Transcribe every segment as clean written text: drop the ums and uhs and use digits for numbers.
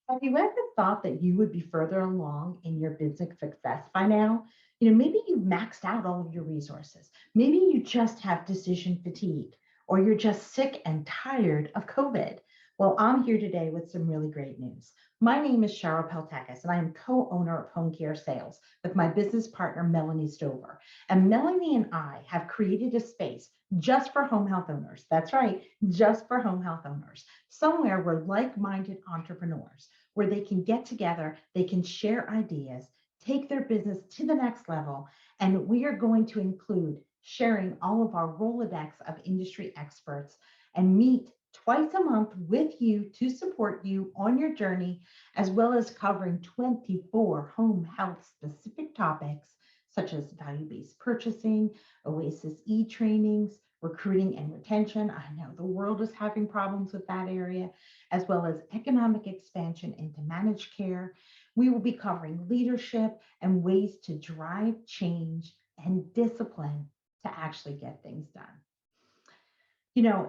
Have you ever thought that you would be further along in your business success by now? Maybe you've maxed out all of your resources. Maybe you just have decision fatigue, or you're just sick and tired of COVID. Well, I'm here today with some really great news. My name is Cheryl Peltekis, and I am co-owner of Home Care Sales with my business partner, Melanie Stover. And Melanie and I have created a space just for home health owners. That's right, just for home health owners, somewhere where like-minded entrepreneurs where they can get together, they can share ideas, take their business to the next level. And we are going to include sharing all of our Rolodex of industry experts and meet twice a month with you to support you on your journey, as well as covering 24 home health specific topics such as value-based purchasing, Oasis e-trainings, recruiting and retention. I know the world is having problems with that area, as well as economic expansion into managed care. We will be covering leadership and ways to drive change and discipline to actually get things done.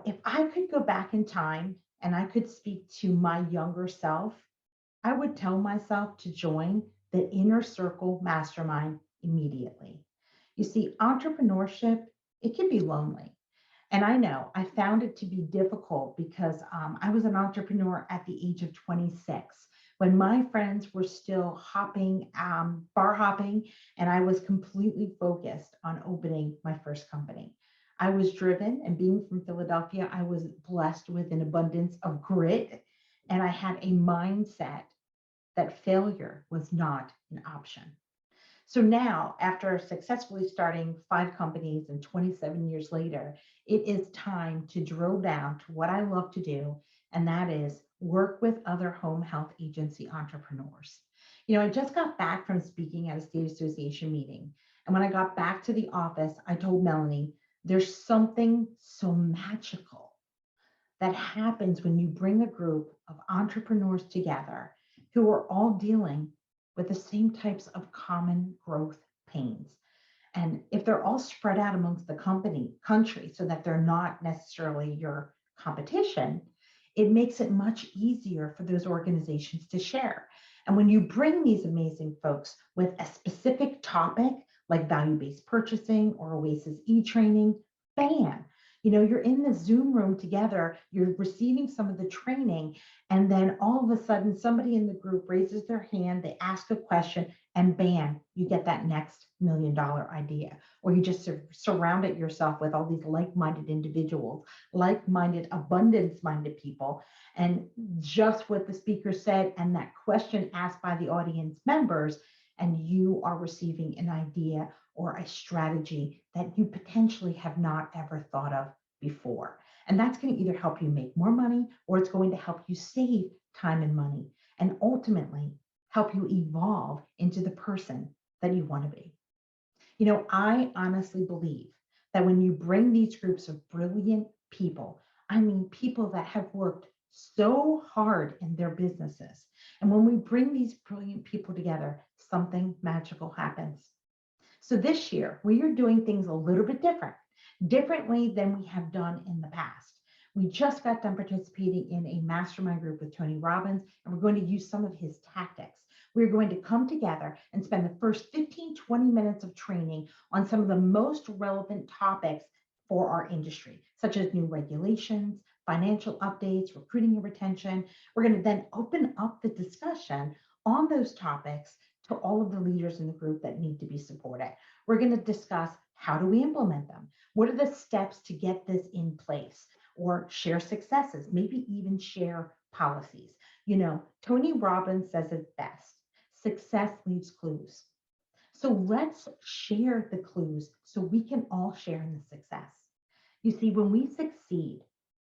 If I could go back in time and I could speak to my younger self, I would tell myself to join the Inner Circle Mastermind immediately. You see, entrepreneurship, it can be lonely. And I know I found it to be difficult because I was an entrepreneur at the age of 26 when my friends were still bar hopping, and I was completely focused on opening my first company. I was driven, and being from Philadelphia, I was blessed with an abundance of grit, and I had a mindset that failure was not an option. So now, after successfully starting 5 companies and 27 years later, it is time to drill down to what I love to do, and that is work with other home health agency entrepreneurs. I just got back from speaking at a state association meeting. And when I got back to the office, I told Melanie, there's something so magical that happens when you bring a group of entrepreneurs together who are all dealing with the same types of common growth pains. And if they're all spread out amongst the country so that they're not necessarily your competition, it makes it much easier for those organizations to share. And when you bring these amazing folks with a specific topic like value-based purchasing or Oasis e-training, bam, you're in the Zoom room together, you're receiving some of the training, and then all of a sudden somebody in the group raises their hand, they ask a question, and bam, you get that next $1 million idea. Or you just surround it yourself with all these like-minded individuals, like-minded, abundance-minded people. And just what the speaker said, and that question asked by the audience members, and you are receiving an idea or a strategy that you potentially have not ever thought of before. And that's going to either help you make more money, or it's going to help you save time and money, and ultimately help you evolve into the person that you want to be. I honestly believe that when you bring these groups of brilliant people, I mean people that have worked so hard in their businesses, and when we bring these brilliant people together, something magical happens. So this year, we are doing things a little bit differently than we have done in the past. We just got done participating in a mastermind group with Tony Robbins, and we're going to use some of his tactics. We're going to come together and spend the first 15, 20 minutes of training on some of the most relevant topics for our industry, such as new regulations, financial updates, recruiting and retention. We're going to then open up the discussion on those topics to all of the leaders in the group that need to be supported. We're going to discuss how do we implement them? What are the steps to get this in place? Or share successes, maybe even share policies. Tony Robbins says it best, success leaves clues. So let's share the clues so we can all share in the success. You see, when we succeed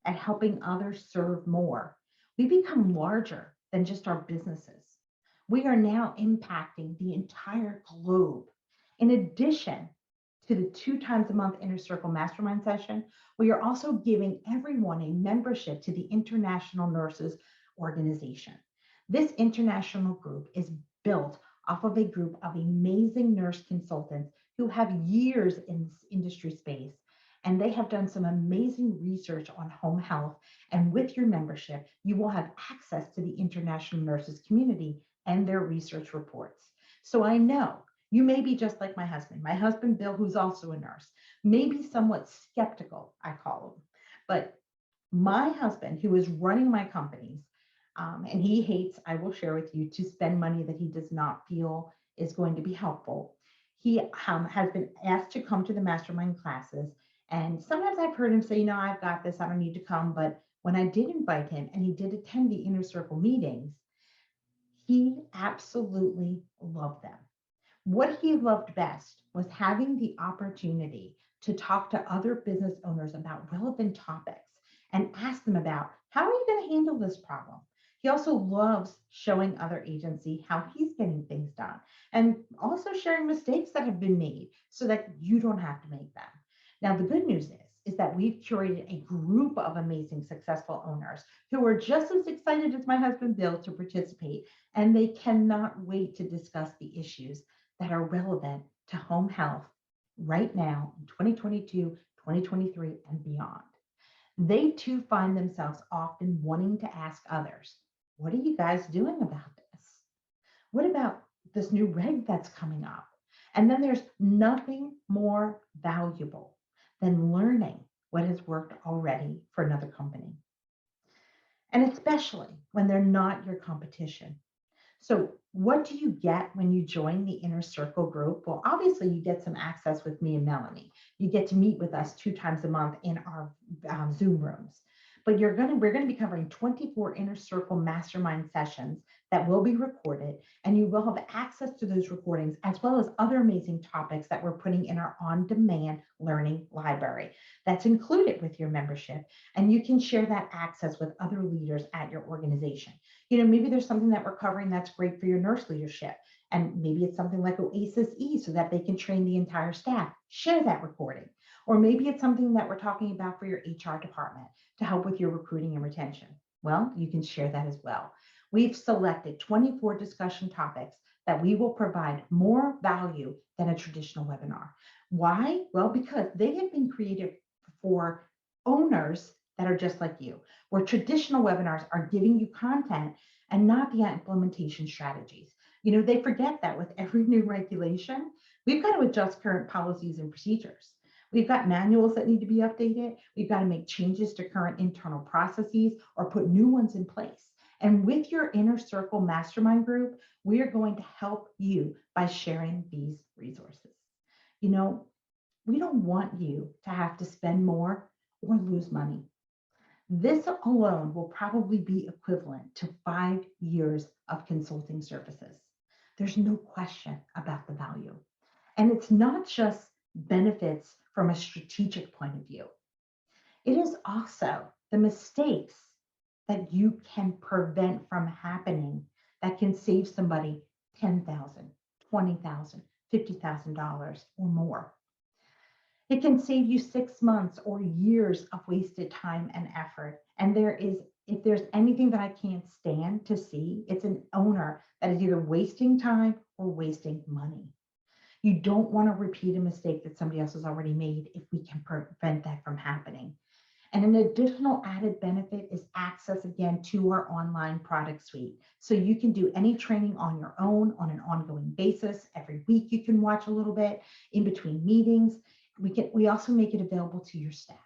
at helping others serve more, we become larger than just our businesses. We are now impacting the entire globe. In addition to the 2 times a month Inner Circle Mastermind session, we are also giving everyone a membership to the International Nurses Organization. This international group is built off of a group of amazing nurse consultants who have years in this industry space, And they have done some amazing research on home health. And with your membership, you will have access to the international nurses community and their research reports. So I know you may be just like my husband. My husband, Bill, who's also a nurse, may be somewhat skeptical, I call him. But my husband, who is running my companies, and he hates, I will share with you, to spend money that he does not feel is going to be helpful. He has been asked to come to the mastermind classes. And sometimes I've heard him say, I've got this, I don't need to come. But when I did invite him and he did attend the inner circle meetings, he absolutely loved them. What he loved best was having the opportunity to talk to other business owners about relevant topics and ask them about how are you going to handle this problem. He also loves showing other agency how he's getting things done and also sharing mistakes that have been made so that you don't have to make them. Now, the good news is that we've curated a group of amazing, successful owners who are just as excited as my husband Bill to participate, and they cannot wait to discuss the issues that are relevant to home health right now in 2022, 2023, and beyond. They too find themselves often wanting to ask others, what are you guys doing about this? What about this new reg that's coming up? And then there's nothing more valuable than learning what has worked already for another company. And especially when they're not your competition. So what do you get when you join the Inner Circle group? Well, obviously you get some access with me and Melanie. You get to meet with us 2 times a month in our Zoom rooms. But we're going to be covering 24 Inner Circle mastermind sessions that will be recorded, and you will have access to those recordings as well as other amazing topics that we're putting in our on-demand learning library. That's included with your membership, and you can share that access with other leaders at your organization. Maybe there's something that we're covering that's great for your nurse leadership. And maybe it's something like Oasis E so that they can train the entire staff. Share that recording. Or maybe it's something that we're talking about for your HR department to help with your recruiting and retention. Well, you can share that as well. We've selected 24 discussion topics that we will provide more value than a traditional webinar. Why? Well, because they have been created for owners that are just like you, where traditional webinars are giving you content and not the implementation strategies. They forget that with every new regulation, we've got to adjust current policies and procedures. We've got manuals that need to be updated. We've got to make changes to current internal processes or put new ones in place. And with your Inner Circle Mastermind group, we are going to help you by sharing these resources. We don't want you to have to spend more or lose money. This alone will probably be equivalent to 5 years of consulting services. There's no question about the value. And it's not just benefits from a strategic point of view. It is also the mistakes that you can prevent from happening that can save somebody $10,000, $20,000, $50,000 or more. It can save you 6 months or years of wasted time and effort. And if there's anything that I can't stand to see, it's an owner that is either wasting time or wasting money. You don't want to repeat a mistake that somebody else has already made if we can prevent that from happening. And an additional added benefit is access again to our online product suite. So you can do any training on your own on an ongoing basis. Every week you can watch a little bit in between meetings. We also make it available to your staff.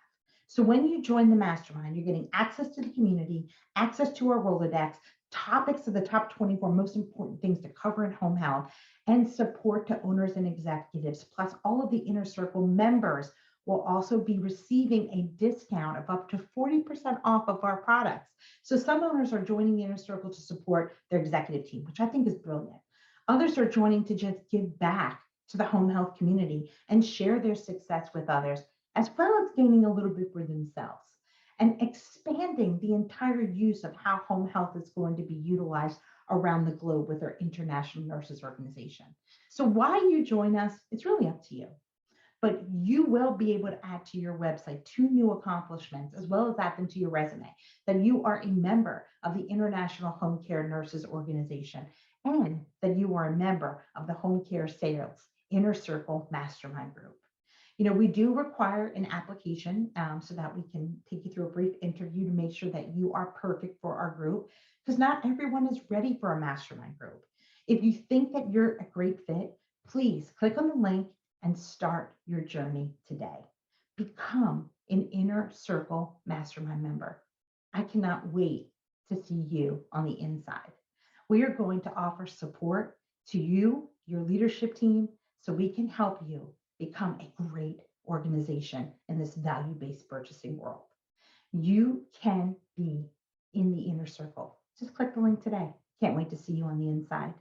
So when you join the mastermind, you're getting access to the community, access to our Rolodex, topics of the top 24 most important things to cover in home health, and support to owners and executives, plus all of the Inner Circle members will also be receiving a discount of up to 40% off of our products. So some owners are joining the Inner Circle to support their executive team, which I think is brilliant. Others are joining to just give back to the home health community and share their success with others, as well as gaining a little bit for themselves and expanding the entire use of how home health is going to be utilized around the globe with our International Nurses Organization. So why you join us, it's really up to you. But you will be able to add to your website 2 new accomplishments, as well as add them to your resume, that you are a member of the International Home Care Nurses Organization, and that you are a member of the Home Care Sales Inner Circle Mastermind Group. We do require an application so that we can take you through a brief interview to make sure that you are perfect for our group, because not everyone is ready for a mastermind group. If you think that you're a great fit, please click on the link and start your journey today. Become an Inner Circle Mastermind member. I cannot wait to see you on the inside. We are going to offer support to you, your leadership team, so we can help you become a great organization in this value-based purchasing world. You can be in the inner circle. Just click the link today. Can't wait to see you on the inside.